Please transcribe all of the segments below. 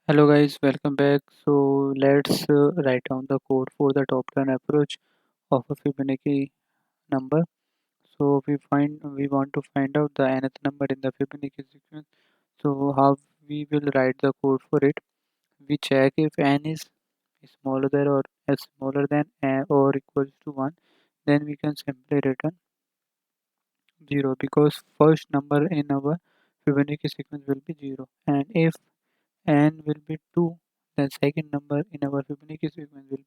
Hello guys, welcome back. So let's write down the code for the top down approach of a Fibonacci number. So we want to find out the nth number in the Fibonacci sequence. So how we will write the code for it? We check if n is smaller than or smaller than or equals to 1. Then we can simply return 0 because first number in our Fibonacci sequence will be 0. And if n will be 2, then second number in our Fibonacci sequence will be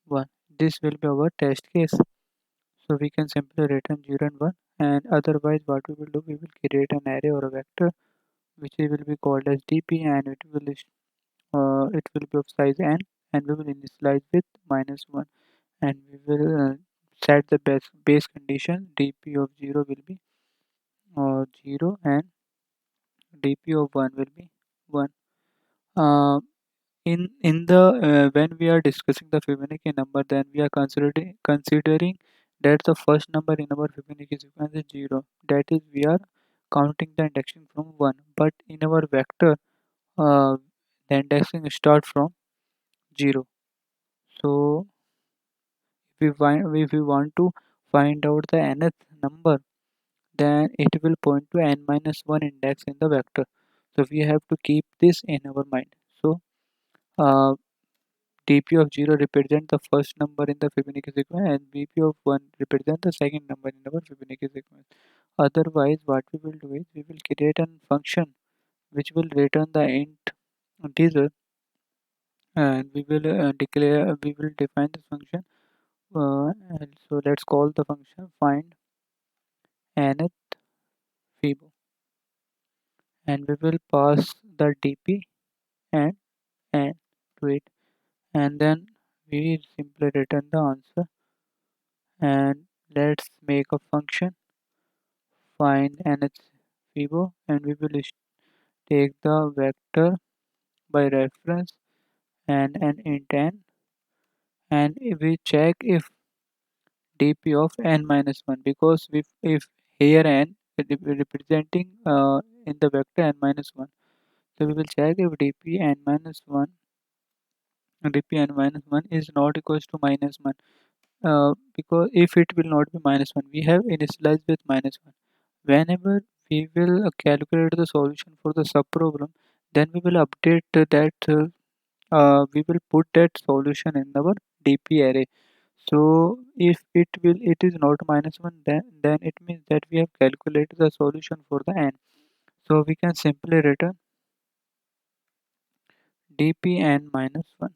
1. This will be our test case. So we can simply return 0 and 1, and otherwise what we will do, we will create an array or a vector which will be called as dp, and it will be of size n, and we will initialize with -1, and we will set the base condition dp of 0 will be 0 and dp of 1 will be 1. Uh, in the when we are discussing the Fibonacci number, then we are considering that the first number in our Fibonacci sequence is 0. That is, we are counting the indexing from 1. But in our vector, the indexing start from 0. So if we want to find out the nth number, then it will point to n minus 1 index in the vector. So we have to keep this in our mind. So uh, dp of 0 represents the first number in the Fibonacci sequence, and bp of 1 represents the second number in our Fibonacci sequence. Otherwise, what we will do is we will create a function which will return the int integer, and we will define this function. And so let's call the function find nth fibo, and we will pass the dp and n to it, and then we simply return the answer. And let's make a function find nth fibo, and we will take the vector by reference and an int n, and we check if dp of n minus 1, because if here n representing in the vector n minus 1, so we will check if dp n minus 1 is not equals to minus 1, because if it will not be minus 1, we have initialized with minus 1. Whenever we will calculate the solution for the sub problem, then we will update that we will put that solution in our dp array. So if it is not minus 1, then it means that we have calculated the solution for the n. So we can simply return dp n minus 1.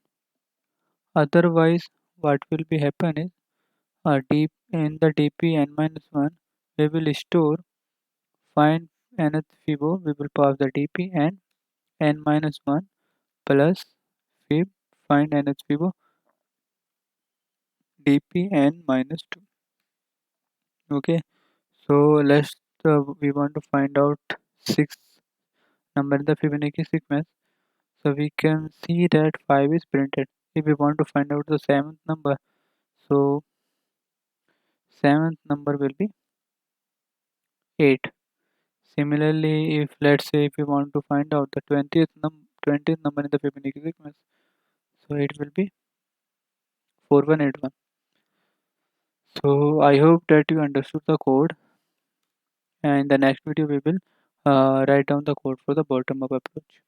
Otherwise, what will be happen is deep in the dp n minus 1, we will store find nth fibo, we will pass the dp and n minus 1 plus fib find nth fibo dp n minus 2. Okay, so let's we want to find out sixth number in the Fibonacci sequence. So we can see that 5 is printed. If we want to find out the seventh number, so seventh number will be 8. Similarly, if let's say if we want to find out the 20th number in the Fibonacci sequence, so it will be 4181. So I hope that you understood the code, and in the next video we will write down the code for the bottom up approach.